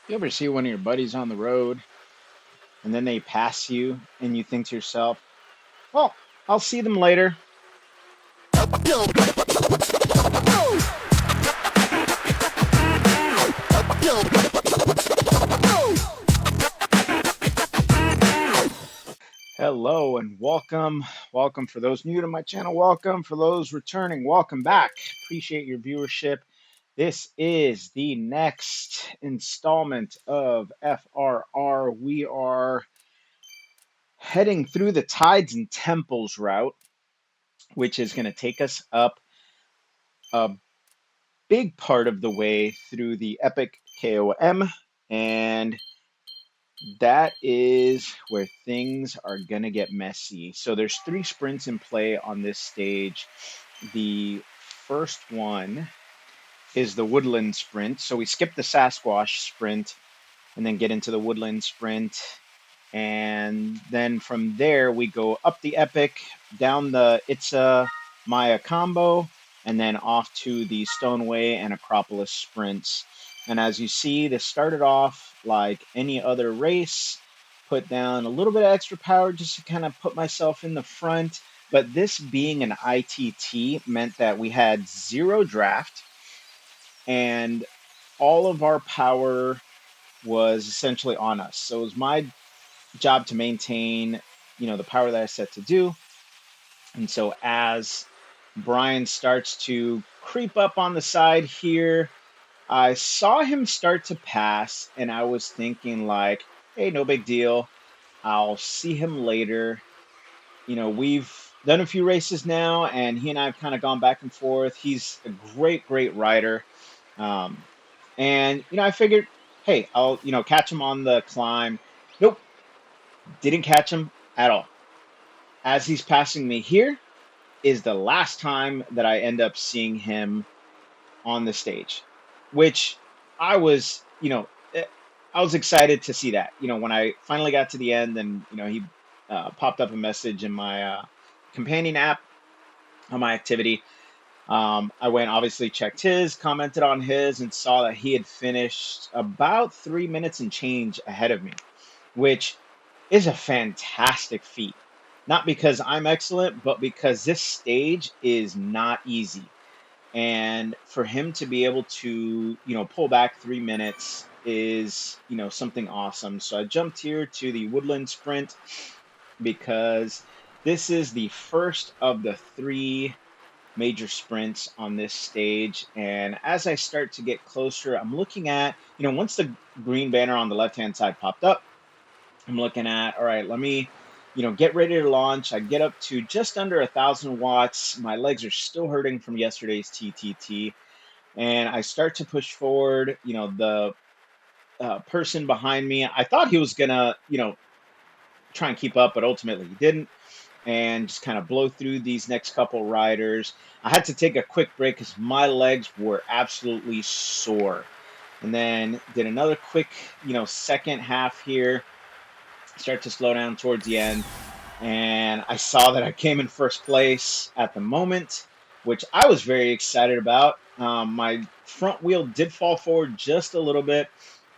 You ever see one of your buddies on the road and then they pass you and you think to yourself, well, I'll see them later. Hello and welcome. Welcome for those new to my channel. Welcome for those returning. Welcome back. Appreciate your viewership. This is the next installment of FRR. We are heading through the Tides and Temples route, which is going to take us up a big part of the way through the epic KOM, and that is where things are gonna get messy. So there's three sprints in play on this stage. The first one is the woodland sprint. So we skip the Sasquatch sprint and then get into the woodland sprint. And then from there we go up the epic, down the Itza Maya combo, and then off to the Stoneway and Acropolis sprints. And as you see, this started off like any other race, put down a little bit of extra power just to kind of put myself in the front. But this being an ITT meant that we had zero draft and all of our power was essentially on us. So it was my job to maintain, the power that I set to do. And so as Brian starts to creep up on the side here, I saw him start to pass, and I was thinking like, hey, no big deal. I'll see him later. We've done a few races now, and he and I have kind of gone back and forth. He's a great rider. Um, and, I figured, hey, I'll, catch him on the climb. Nope, didn't catch him at all. As he's passing me here is the last time that I end up seeing him on the stage, which I was, I was excited to see that. When I finally got to the end and, he popped up a message in my companion app on my activity. I went, obviously checked his, commented on his, and saw that he had finished about 3 minutes and change ahead of me, which is a fantastic feat. Not because I'm excellent, but because this stage is not easy. And for him to be able to, pull back 3 minutes is, something awesome. So I jumped here to the Woodland Sprint because this is the first of the three major sprints on this stage. And as I start to get closer, I'm looking at, once the green banner on the left-hand side popped up, I'm looking at, all right, let me, get ready to launch. I get up to just under 1,000 watts. My legs are still hurting from yesterday's TTT. And I start to push forward, the person behind me, I thought he was going to, try and keep up, but ultimately he didn't. And just kind of blow through these next couple riders. I had to take a quick break because my legs were absolutely sore. And then did another quick, second half here, start to slow down towards the end, and I saw that I came in first place at the moment, which I was very excited about. My front wheel did fall forward just a little bit,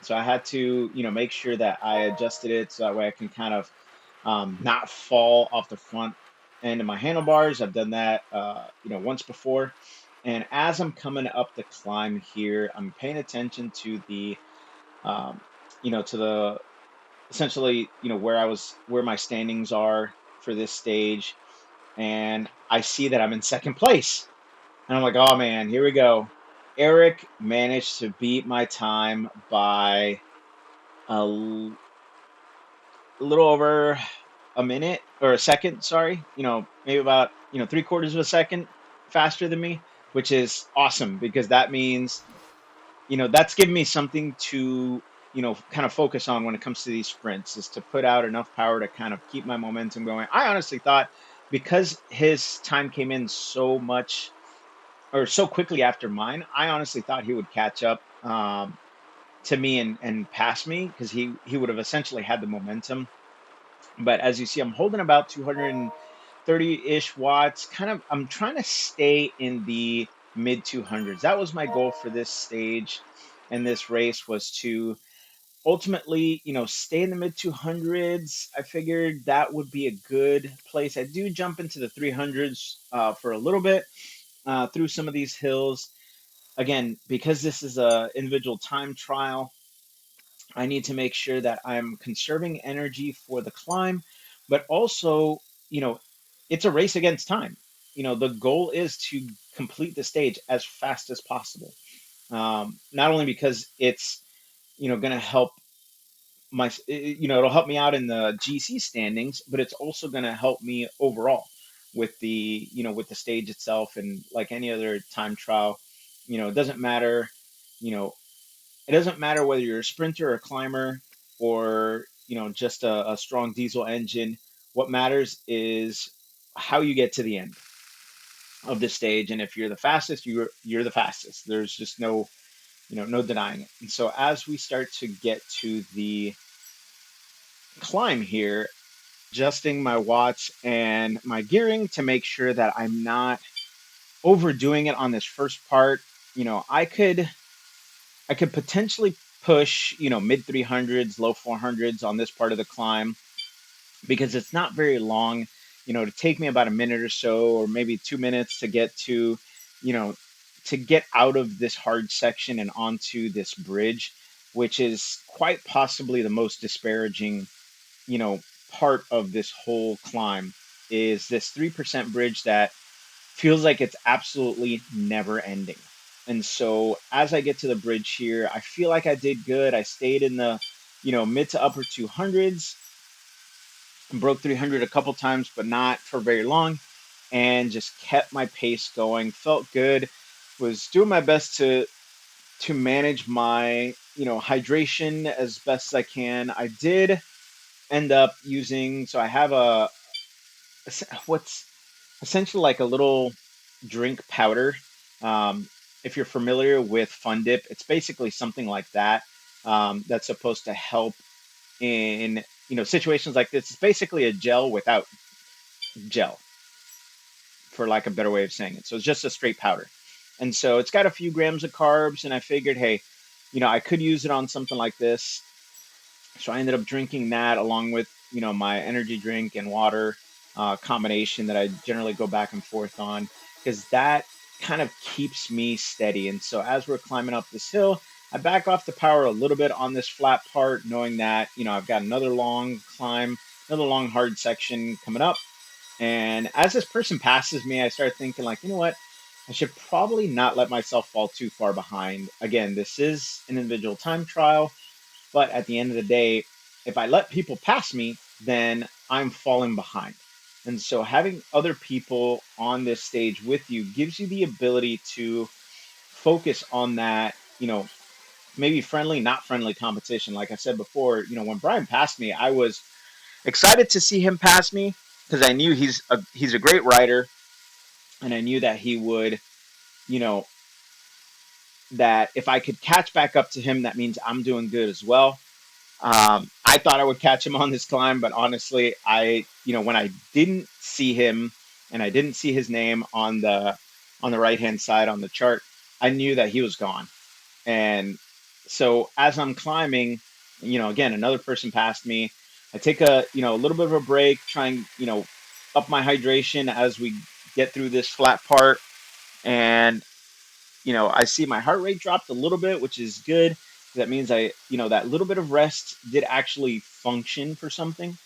so I had to, make sure that I adjusted it so that way I can kind of not fall off the front end of my handlebars. I've done that, once before. And as I'm coming up the climb here, I'm paying attention to the, um, to the essentially, where my standings are for this stage, and I see that I'm in second place. And I'm like, oh man, here we go. Eric managed to beat my time by a little over a minute or a second, sorry. Maybe about, three-quarters of a second faster than me, which is awesome because that means, that's given me something to, kind of focus on when it comes to these sprints, is to put out enough power to kind of keep my momentum going. I honestly thought because his time came in so much or so quickly after mine, I honestly thought he would catch up to me and pass me because he would have essentially had the momentum. But as you see, I'm holding about 230-ish watts. Kind of, I'm trying to stay in the mid 200s. That was my goal for this stage and this race, was to ultimately, stay in the mid 200s. I figured that would be a good place. I do jump into the 300s for a little bit through some of these hills. Again, because this is a individual time trial, I need to make sure that I'm conserving energy for the climb, but also, you know, it's a race against time. The goal is to complete the stage as fast as possible. Not only because it's, going to help it'll help me out in the GC standings, but it's also going to help me overall with with the stage itself. And like any other time trial, it doesn't matter, you know, it doesn't matter whether you're a sprinter or a climber or, just a strong diesel engine. What matters is how you get to the end of the stage. And if you're the fastest, you're the fastest. There's just no denying it. And so as we start to get to the climb here, adjusting my watch and my gearing to make sure that I'm not overdoing it on this first part. I could potentially push, mid 300s, low 400s on this part of the climb because it's not very long. To take me about a minute or so, or maybe 2 minutes to get you know, to get out of this hard section and onto this bridge, which is quite possibly the most disparaging, you know, part of this whole climb is this 3% bridge that feels like it's absolutely never ending. And so as I get to the bridge here, I feel like I did good. I stayed in the, mid to upper 200s, broke 300 a couple times, but not for very long, and just kept my pace going. Felt good. Was doing my best to manage my, hydration as best as I can. I did end up using, so I have what's essentially like a little drink powder. Um, if you're familiar with Fun Dip, it's basically something like that. That's supposed to help in situations like this. It's basically a gel without gel, for lack of a better way of saying it. So it's just a straight powder, and so it's got a few grams of carbs. And I figured, hey, I could use it on something like this. So I ended up drinking that along with my energy drink and water combination that I generally go back and forth on because that kind of keeps me steady. And so as we're climbing up this hill, I back off the power a little bit on this flat part, knowing that I've got another long climb, another long hard section coming up. And as this person passes me, I start thinking like, you know what? I should probably not let myself fall too far behind. Again, this is an individual time trial. But at the end of the day, if I let people pass me, then I'm falling behind. And so having other people on this stage with you gives you the ability to focus on that, maybe friendly, not friendly competition. Like I said before, when Brian passed me, I was excited to see him pass me because I knew he's a great rider and I knew that he would, you know, that if I could catch back up to him, that means I'm doing good as well. I thought I would catch him on this climb, but honestly, when I didn't see him and I didn't see his name on the right hand side on the chart, I knew that he was gone. And so as I'm climbing, again, another person passed me. I take a little bit of a break, try and up my hydration as we get through this flat part, and I see my heart rate dropped a little bit, which is good. That means that little bit of rest did actually function for something.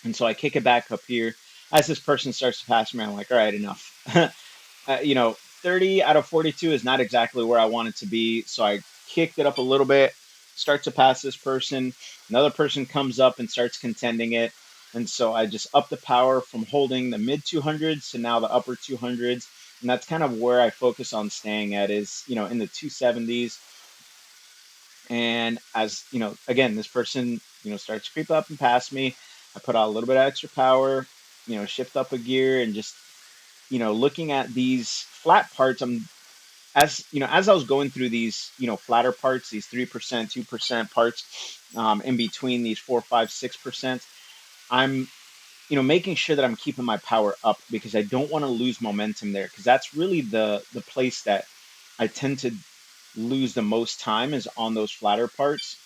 And so I kick it back up here. As this person starts to pass me, I'm like, all right, enough. 30 out of 42 is not exactly where I want it to be. So I kicked it up a little bit, start to pass this person. Another person comes up and starts contending it. And so I just up the power from holding the mid 200s to now the upper 200s. And that's kind of where I focus on staying at is, in the 270s. And as, again, this person, starts to creep up and pass me, I put out a little bit of extra power, shift up a gear and just, looking at these flat parts, as I was going through these, flatter parts, these 3%, 2% parts, in between these 4, 5, 6%, I'm, making sure that I'm keeping my power up because I don't want to lose momentum there because that's really the place that I tend to lose the most time is on those flatter parts.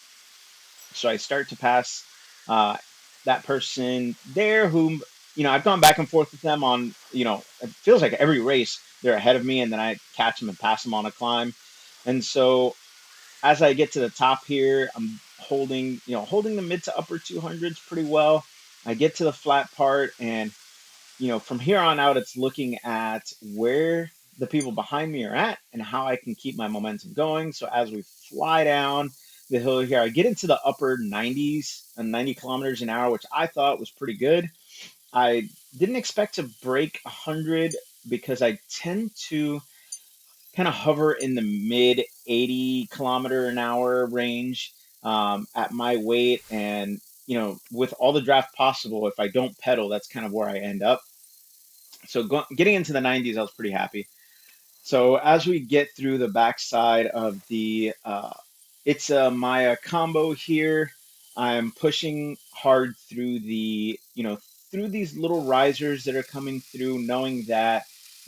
So I start to pass uh, that person there whom, I've gone back and forth with them on, it feels like every race they're ahead of me, and then I catch them and pass them on a climb. And so as I get to the top here, I'm holding the mid to upper 200s pretty well. I get to the flat part, and from here on out, it's looking at where the people behind me are at and how I can keep my momentum going. So as we fly down the hill here, I get into the upper 90s and 90 kilometers an hour, which I thought was pretty good. I didn't expect to break 100 because I tend to kind of hover in the mid 80-kilometer an hour range at my weight. And, with all the draft possible, if I don't pedal, that's kind of where I end up. So getting into the 90s, I was pretty happy. So as we get through the backside of the it's a Maya combo here, I'm pushing hard through through these little risers that are coming through, knowing that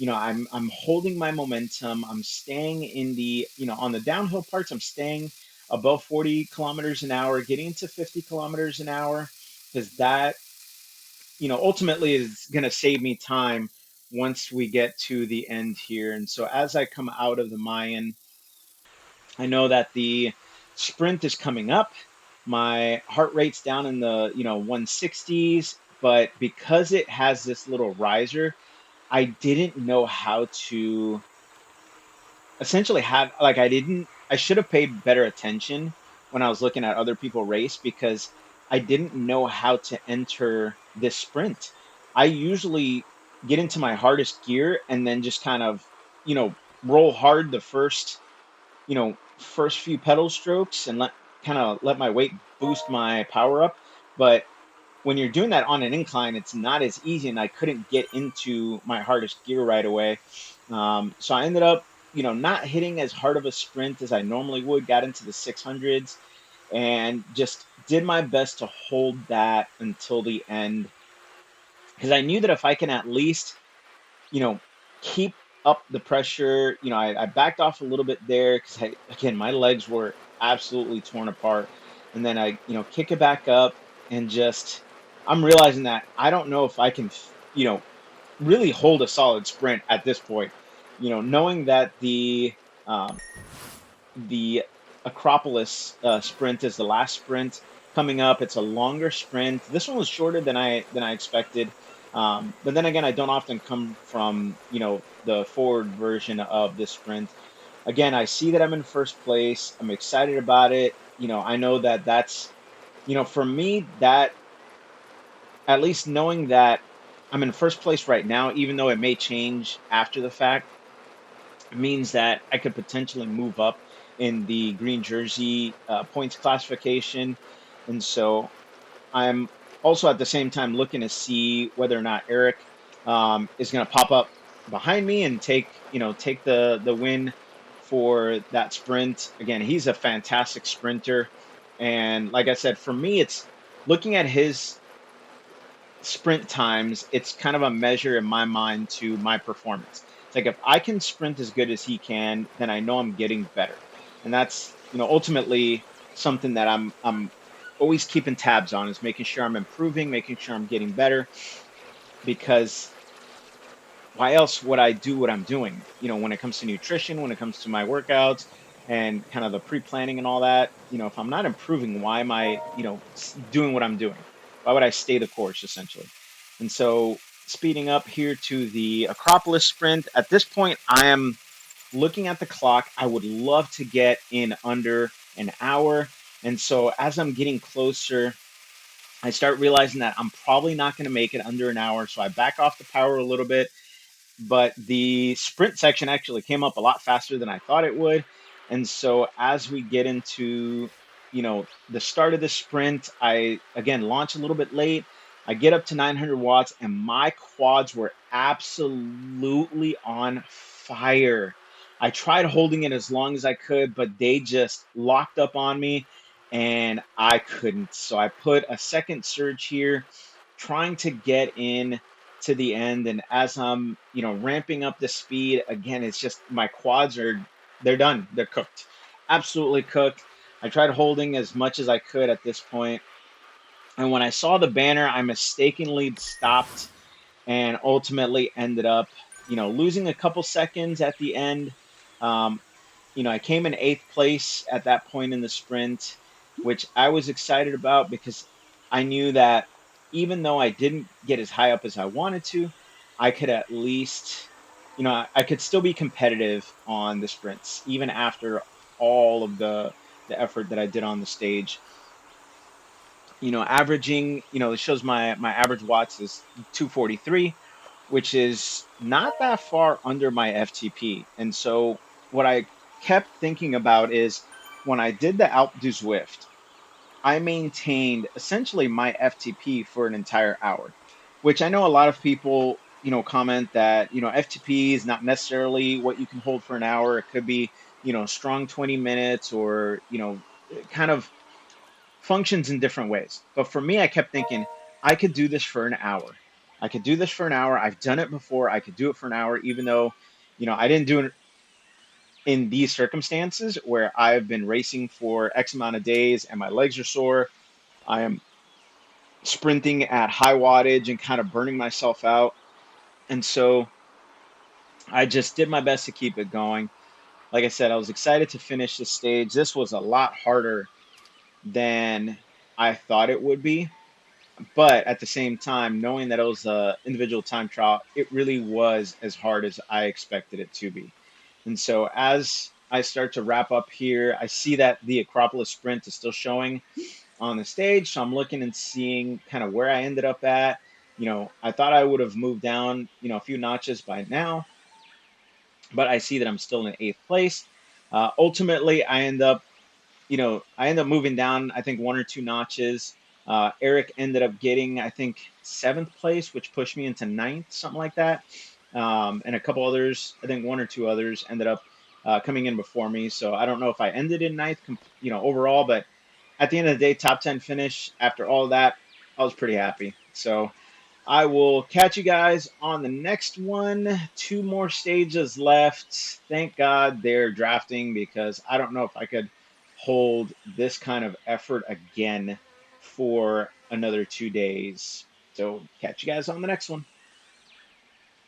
I'm holding my momentum. I'm staying in the on the downhill parts. I'm staying above 40 kilometers an hour, getting to 50 kilometers an hour, because that ultimately is going to save me time once we get to the end here. And so as I come out of the Mayan, I know that the sprint is coming up. My heart rate's down in the, 160s, but because it has this little riser, I didn't know how to essentially have like I should have paid better attention when I was looking at other people race, because I didn't know how to enter this sprint. I usually get into my hardest gear and then just kind of, you know, roll hard the first few pedal strokes and let my weight boost my power up. But when you're doing that on an incline, it's not as easy, and I couldn't get into my hardest gear right away. So I ended up, not hitting as hard of a sprint as I normally would. Got into the 600s and just did my best to hold that until the end, because I knew that if I can at least, you know, keep up the pressure. I backed off a little bit there because again, my legs were absolutely torn apart. And then I, kick it back up and just, I'm realizing that I don't know if I can, really hold a solid sprint at this point. Knowing that um, the Acropolis sprint is the last sprint coming up. It's a longer sprint. This one was shorter than I expected. But then again, I don't often come from the forward version of this sprint. Again, I see that I'm in first place. I'm excited about it. I know that that's for me, that at least knowing that I'm in first place right now, even though it may change after the fact, means that I could potentially move up in the green jersey points classification. And so I'm also at the same time looking to see whether or not Eric is going to pop up behind me and take the win for that sprint. Again, he's a fantastic sprinter, and like I said, for me, it's looking at his sprint times, it's kind of a measure in my mind to my performance. It's like if I can sprint as good as he can, then I know I'm getting better. And that's, ultimately something that I'm always keeping tabs on, is making sure I'm improving, making sure I'm getting better, because why else would I do what I'm doing? When it comes to nutrition, when it comes to my workouts and kind of the pre-planning and all that, if I'm not improving, why am I, doing what I'm doing? Why would I stay the course essentially? And so speeding up here to the Acropolis sprint, at this point, I am looking at the clock. I would love to get in under an hour. And so as I'm getting closer, I start realizing that I'm probably not going to make it under an hour. So I back off the power a little bit, but the sprint section actually came up a lot faster than I thought it would. And so as we get into, the start of the sprint, I again launch a little bit late. I get up to 900 watts and my quads were absolutely on fire. I tried holding it as long as I could, but they just locked up on me and I couldn't. So I put a second surge here, trying to get in to the end. And as I'm, ramping up the speed again, it's just my quads they're done. They're cooked, absolutely cooked. I tried holding as much as I could at this point, and when I saw the banner, I mistakenly stopped and ultimately ended up, losing a couple seconds at the end. Um, I came in eighth place at that point in the sprint, which I was excited about because I knew that even though I didn't get as high up as I wanted to, I could at least, I could still be competitive on the sprints, even after all of the effort that I did on the stage. Averaging, it shows my average watts is 243, which is not that far under my FTP. And so what I kept thinking about is when I did the Alp du Zwift, I maintained essentially my FTP for an entire hour, which I know a lot of people, comment that, FTP is not necessarily what you can hold for an hour. It could be, strong 20 minutes or, kind of functions in different ways. But for me, I kept thinking, I could do this for an hour. I could do this for an hour. I've done it before. I could do it for an hour, even though, I didn't do it in these circumstances where I've been racing for X amount of days and my legs are sore. I am sprinting at high wattage and kind of burning myself out. And so I just did my best to keep it going. Like I said, I was excited to finish this stage. This was a lot harder than I thought it would be. But at the same time, knowing that it was a individual time trial, it really was as hard as I expected it to be. And so as I start to wrap up here, I see that the Acropolis sprint is still showing on the stage. So I'm looking and seeing kind of where I ended up at. I thought I would have moved down, a few notches by now, but I see that I'm still in eighth place. Ultimately, I ended up moving down, I think, one or two notches. Eric ended up getting, I think, seventh place, which pushed me into ninth, something like that. And a couple others, I think one or two others ended up coming in before me. So I don't know if I ended in ninth, overall, but at the end of the day, top 10 finish after all that, I was pretty happy. So I will catch you guys on the next one. Two more stages left. Thank God they're drafting because I don't know if I could hold this kind of effort again for another 2 days. So catch you guys on the next one.